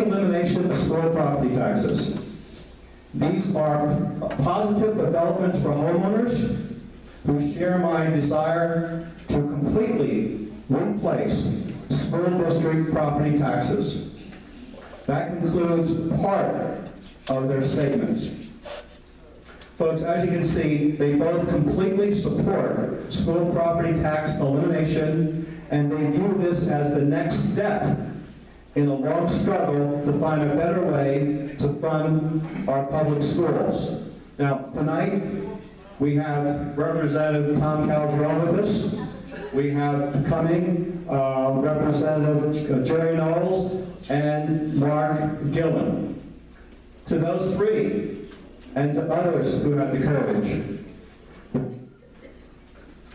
elimination of school property taxes. These are positive developments for homeowners who share my desire to completely replace school district property taxes. That concludes part of their statements. Folks, as you can see, they both completely support school property tax elimination, and they view this as the next step in a long struggle to find a better way to fund our public schools. Now, tonight, we have Representative Tom Calderon with us. We have coming Representative Jerry Knowles and Mark Gillen. To those three, and to others who have the courage,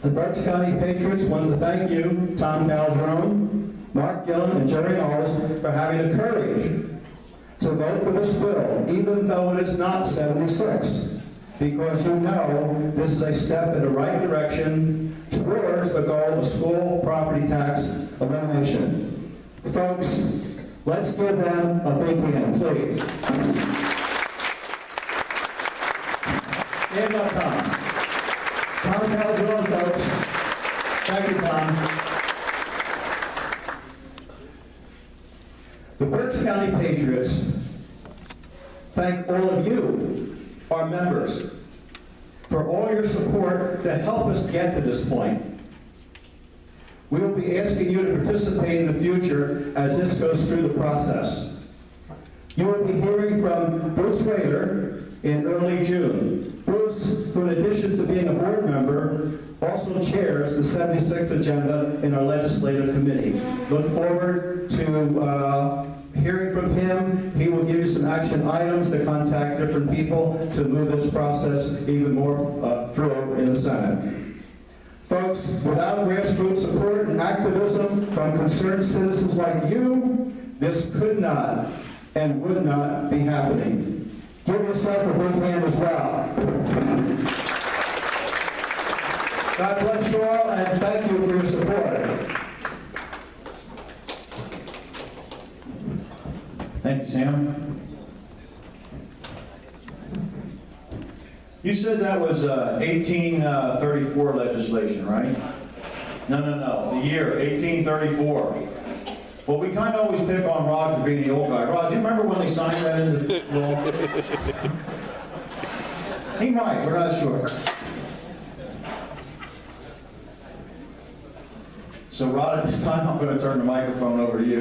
the Berks County Patriots want to thank you, Tom Calderon, Mark Gillen, and Jerry Knowles, for having the courage to vote for this bill, even though it is not 76, because you know this is a step in the right direction towards the goal of school property tax elimination. Folks, let's give them a big hand, please. Stand up, Tom. Tom Calderon, folks. Thank you, Tom. The Berks County Patriots thank all of you, our members, for all your support to help us get to this point. We will be asking you to participate in the future as this goes through the process. You will be hearing from Bruce Rader in early June. Bruce, who in addition to being a board member, also chairs the 76th agenda in our legislative committee. Look forward to hearing from him. He will give you some action items to contact different people to move this process even more through in the Senate. Folks, without grassroots support and activism from concerned citizens like you, this could not and would not be happening. Give yourself a big hand as well. God bless you all, and thank you for your support. Thank you, Sam. You said that was 1834 legislation, right? No, the year 1834. Well, we kind of always pick on Rod for being the old guy. Rod, do you remember when they signed that into law? He might, we're not sure. So Rod, at this time, I'm going to turn the microphone over to you.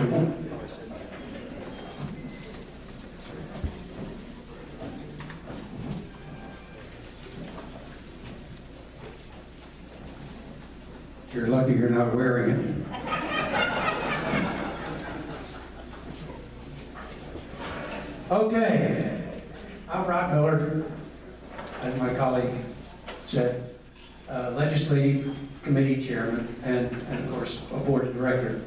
You're lucky you're not wearing it. Okay, I'm Rod Miller, as my colleague said, Legislative Committee Chairman and of course, a Board of Director.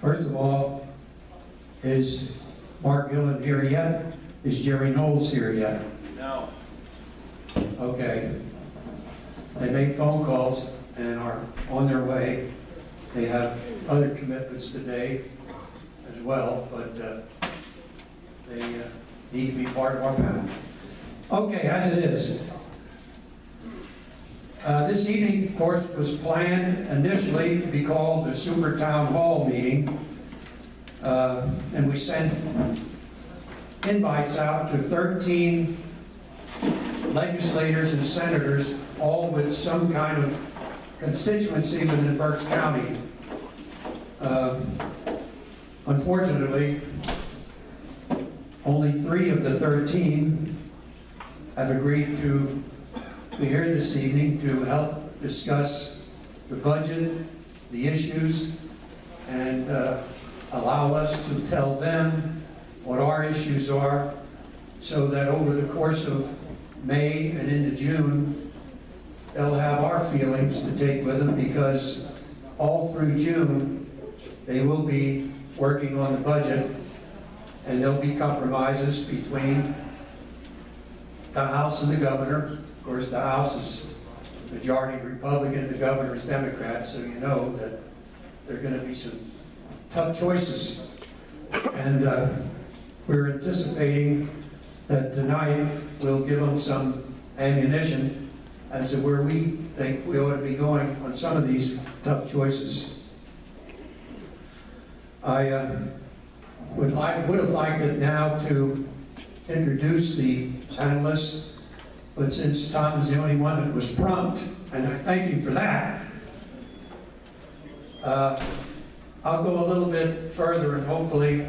First of all, is Mark Gillen here yet? Is Jerry Knowles here yet? No. Okay. They made phone calls and are on their way. They have other commitments today as well, but they need to be part of our panel. Okay, as it is. This evening, of course, was planned initially to be called the Super Town Hall meeting, and we sent invites out to 13 legislators and senators, all with some kind of constituency within Berks County. Unfortunately, only 3 of the 13 have agreed to be here this evening to help discuss the budget, the issues, and allow us to tell them what our issues are, so that over the course of May and into June, they'll have our feelings to take with them, because all through June, they will be working on the budget, and there'll be compromises between the House and the governor Of course, the House is majority Republican, the governor is Democrat, so you know that there are going to be some tough choices. And we're anticipating that tonight we'll give them some ammunition as to where we think we ought to be going on some of these tough choices. I would have liked it now to introduce the panelists, but since Tom is the only one that was prompt, and I thank him for that, I'll go a little bit further and hopefully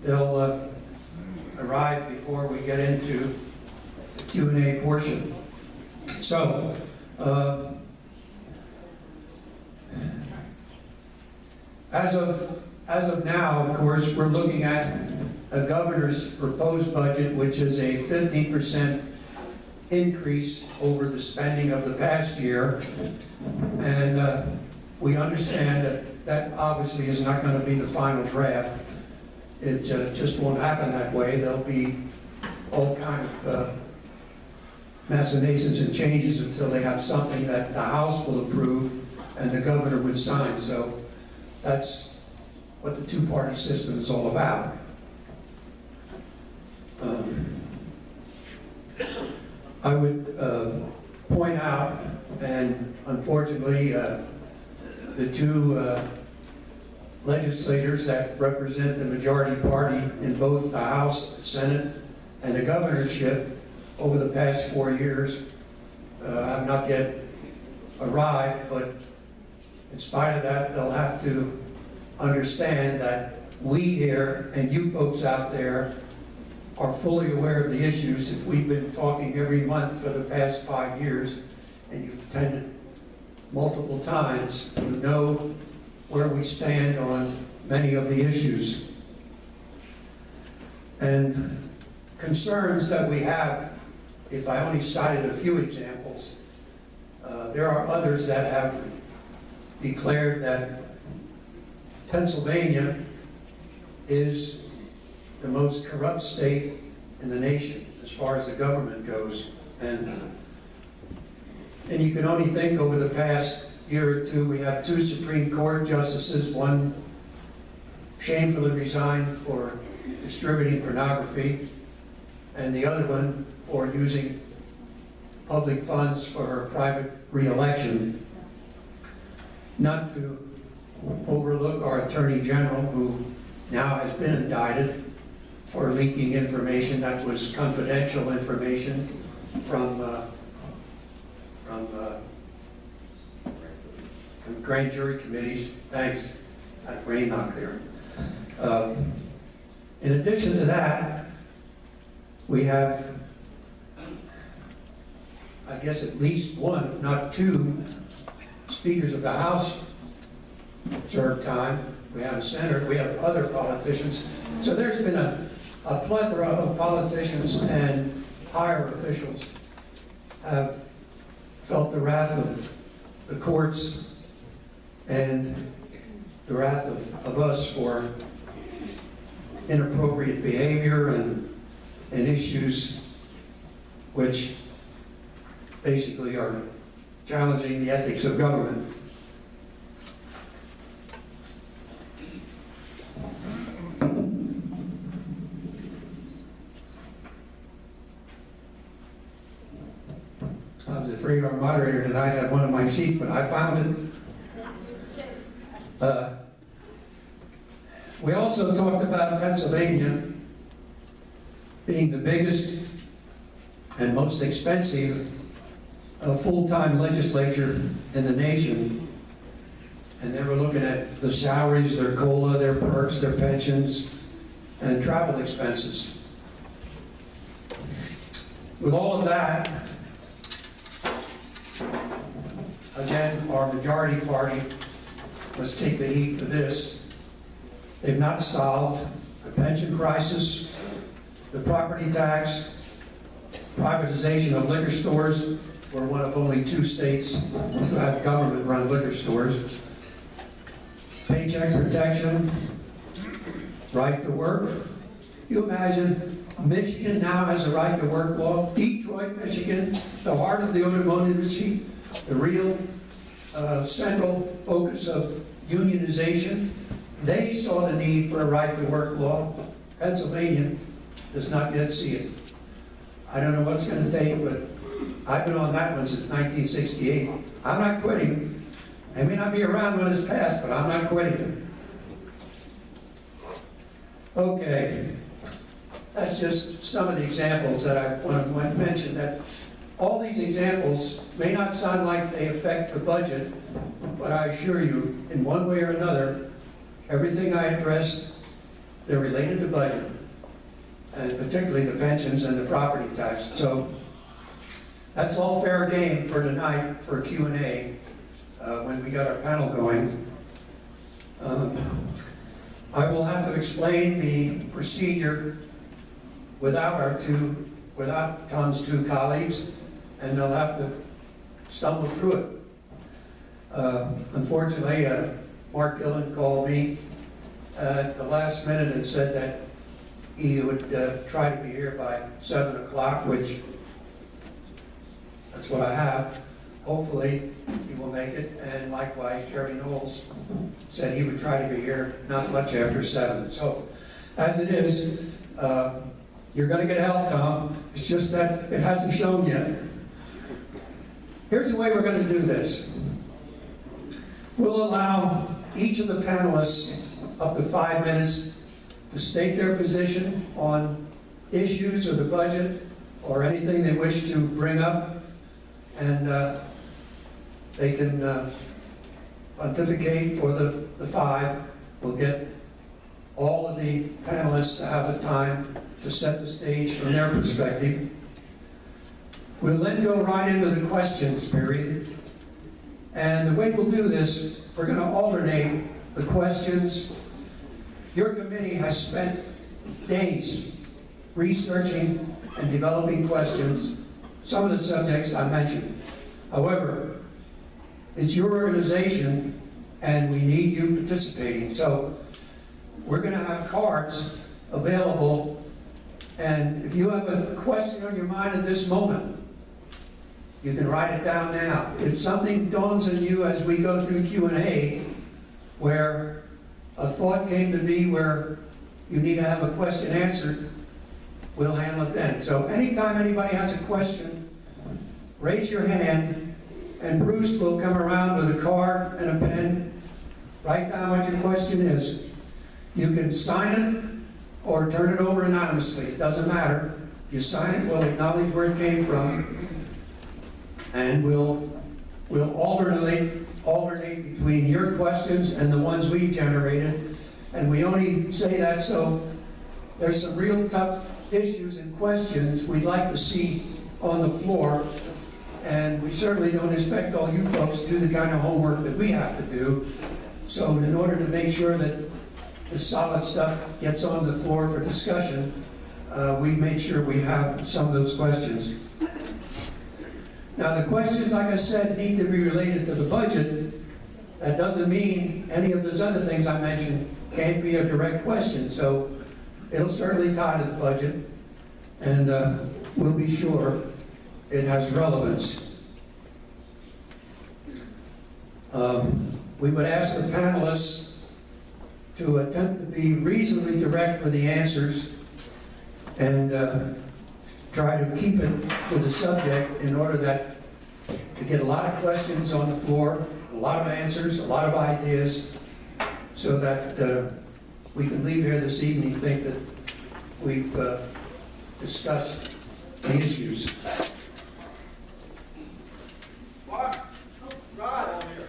they'll arrive before we get into the Q&A portion. So, as of now, of course, we're looking at a governor's proposed budget, which is a 15% increase over the spending of the past year. And we understand that that obviously is not going to be the final draft. It just won't happen that way. There'll be all kind of machinations and changes until they have something that the House will approve and the governor would sign. So that's what the two-party system is all about. I would point out, and unfortunately, the two legislators that represent the majority party in both the House, Senate, and the governorship over the past 4 years have not yet arrived, but in spite of that, they'll have to understand that we here and you folks out there are fully aware of the issues. If we've been talking every month for the past 5 years, and you've attended multiple times, you know where we stand on many of the issues. And concerns that we have, if I only cited a few examples, there are others that have declared that Pennsylvania is the most corrupt state in the nation as far as the government goes. And you can only think over the past year or two, we have 2 Supreme Court justices, one shamefully resigned for distributing pornography, and the other one for using public funds for her private re-election. Not to overlook our Attorney General, who now has been indicted for leaking information that was confidential information from grand jury committees. Thanks. That brain not clear. In addition to that, we have, I guess, at least one, if not 2, speakers of the House served time. We have a senator, we have other politicians. So there's been a plethora of politicians and higher officials have felt the wrath of the courts and the wrath of us for inappropriate behavior and issues which basically are challenging the ethics of government. I was afraid our moderator tonight had one of my sheets, but I found it. We also talked about Pennsylvania being the biggest and most expensive full-time legislature in the nation. And they were looking at the salaries, their COLA, their perks, their pensions, and travel expenses. With all of that, again, our majority party must take the heat for this. They've not solved the pension crisis, the property tax, privatization of liquor stores. We're one of only 2 states who have government-run liquor stores. Paycheck protection, right to work. You imagine Michigan now has a right to work law. Detroit, Michigan, the heart of the automotive industry, the real central focus of unionization. They saw the need for a right to work law. Pennsylvania does not yet see it. I don't know what it's going to take, but I've been on that one since 1968. I'm not quitting. I may not be around when it's passed, but I'm not quitting. Okay, that's just some of the examples that I want to mention. That all these examples may not sound like they affect the budget, but I assure you, in one way or another, everything I addressed, they're related to budget, and particularly the pensions and the property tax. So that's all fair game for tonight for Q&A when we got our panel going. I will have to explain the procedure without Tom's two colleagues, and they'll have to stumble through it. Unfortunately, Mark Dillon called me at the last minute and said that he would try to be here by 7 o'clock, which that's what I have. Hopefully, he will make it. And likewise, Jerry Knowles said he would try to be here not much after 7. So, as it is, you're going to get help, Tom. It's just that it hasn't shown yet. Here's the way we're going to do this. We'll allow each of the panelists up to 5 minutes to state their position on issues or the budget or anything they wish to bring up, and they can pontificate for the 5. We'll get all of the panelists to have the time to set the stage from their perspective. We'll then go right into the questions period. And the way we'll do this, we're going to alternate the questions. Your committee has spent days researching and developing questions, some of the subjects I mentioned. However, it's your organization and we need you participating. So we're going to have cards available, and if you have a question on your mind at this moment, you can write it down now. If something dawns on you as we go through Q&A, where a thought came to be where you need to have a question answered, we'll handle it then. So anytime anybody has a question, raise your hand, and Bruce will come around with a card and a pen. Write down what your question is. You can sign it or turn it over anonymously. It doesn't matter. If you sign it, we'll acknowledge where it came from, and we'll alternate between your questions and the ones we generated. And we only say that so there's some real tough issues and questions we'd like to see on the floor, and we certainly don't expect all you folks to do the kind of homework that we have to do. So in order to make sure that the solid stuff gets on the floor for discussion, we made sure we have some of those questions. Now the questions, like I said, need to be related to the budget. That doesn't mean any of those other things I mentioned can't be a direct question. So it'll certainly tie to the budget, and we'll be sure it has relevance. We would ask the panelists to attempt to be reasonably direct with the answers, and try to keep it to the subject in order that to get a lot of questions on the floor, a lot of answers, a lot of ideas, so that we can leave here this evening and think that we've discussed the issues. Mark, Rod, all here.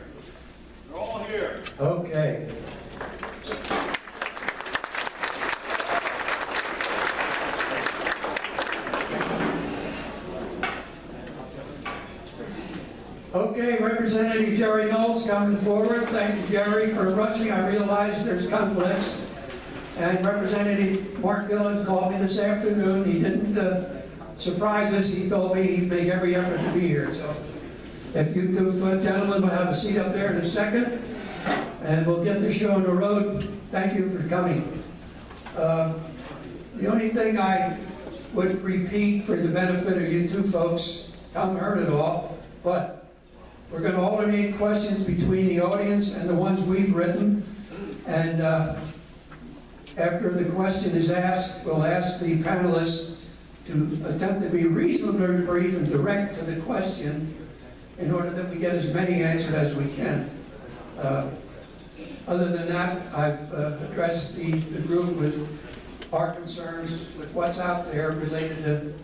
They're all here. Okay. Okay, Representative Jerry Knowles coming forward. Thank you, Jerry, for rushing. I realize there's conflicts. And Representative Mark Dillon called me this afternoon. He didn't surprise us. He told me he'd make every effort to be here. So if you two gentlemen will have a seat up there in a second, and we'll get the show on the road. Thank you for coming. The only thing I would repeat for the benefit of you two folks. Tom heard it all, but we're going to alternate questions between the audience and the ones we've written. And after the question is asked, we'll ask the panelists to attempt to be reasonably brief and direct to the question in order that we get as many answered as we can. Other than that, I've addressed the group with our concerns with what's out there related to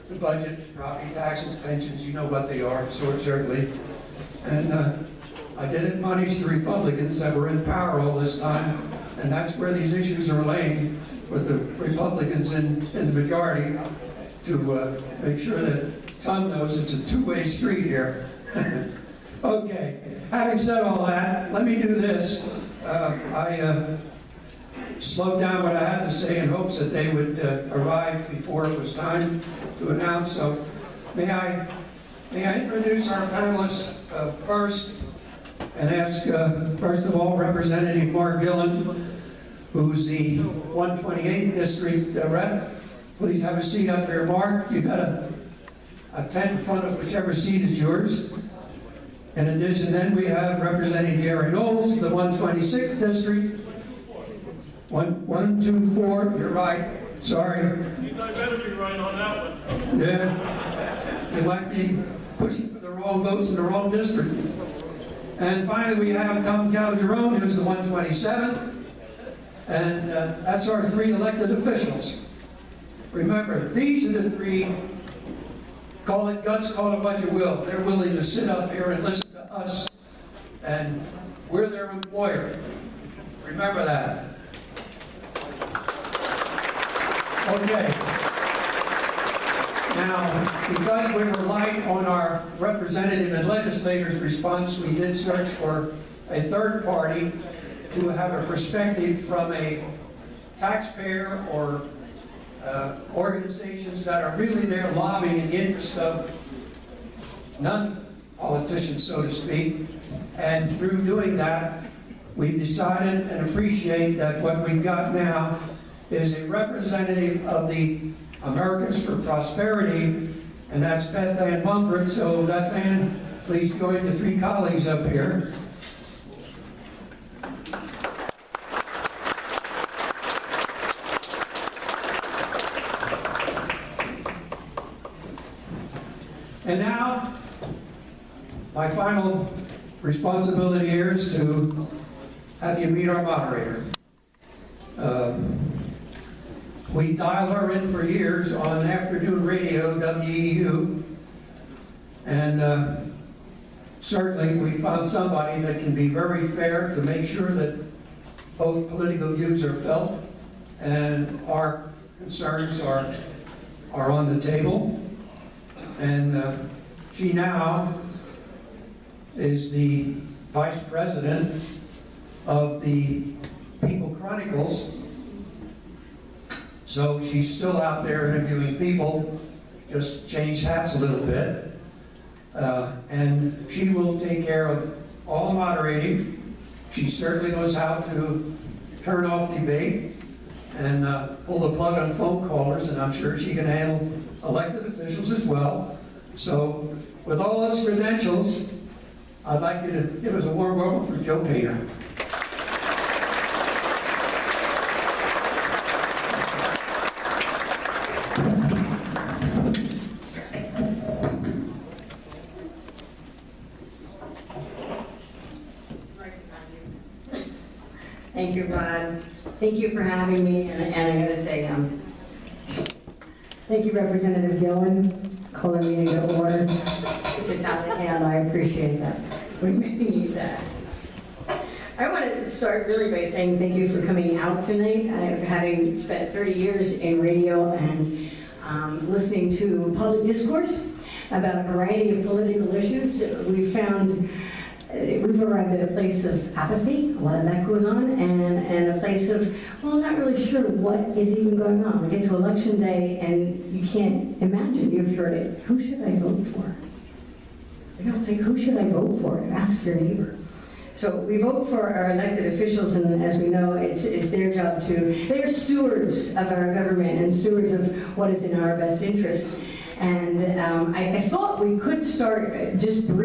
the budget, property taxes, pensions, you know what they are, certainly. And I did admonish the Republicans that were in power all this time, and that's where these issues are laying, with the Republicans in the majority, to make sure that Tom knows it's a two-way street here. Okay, having said all that, let me do this. I slowed down what I had to say in hopes that they would arrive before it was time to announce. So may I introduce our panelists first, and ask, first of all, Representative Mark Gillen, who's the 128th District Rep. Please have a seat up here, Mark. You've got a tent in front of whichever seat is yours. In addition, then we have Representative Jerry Knowles, the 126th District. 124, you're right. Sorry. You guys better be right on that one. Yeah. You might be pushing for the wrong votes in the wrong district. And finally, we have Tom Calderon, who's the 127th. And that's our three elected officials. Remember, these are the three, call it guts, call it what you will. They're willing to sit up here and listen to us, and we're their employer. Remember that. Okay. Now, because we were light on our representative and legislators' response, we did search for a third party to have a perspective from a taxpayer or organizations that are really there lobbying in the interest of non-politicians, so to speak. And through doing that, we decided and appreciate that what we've got now is a representative of the Americans for Prosperity, and that's Beth Ann Mumford. So Beth Ann, please join the three colleagues up here. And now, my final responsibility here is to have you meet our moderator. We dialed her in for years on afternoon radio, WEU, and certainly we found somebody that can be very fair to make sure that both political views are felt and our concerns are on the table. And she now is the Vice President of the People Chronicles. So she's still out there interviewing people, just changed hats a little bit. And she will take care of all the moderating. She certainly knows how to turn off debate and pull the plug on phone callers, and I'm sure she can handle elected officials as well. So with all those credentials, I'd like you to give us a warm welcome for Joe Painter. Thank you, Rod. Thank you for having me, and I gotta say, thank you, Representative Gillen, calling me to order. If it's out of hand, I appreciate that. We may need that. I want to start really by saying thank you for coming out tonight. Having spent 30 years in radio and listening to public discourse about a variety of political issues, we've arrived at a place of apathy, a lot of that goes on, and a place of, well, not really sure what is even going on. We get to election day and you can't imagine, you've heard it, who should I vote for? You don't think, who should I vote for? Ask your neighbor. So we vote for our elected officials, and as we know, it's their job they're stewards of our government and stewards of what is in our best interest. And I thought we could start just briefly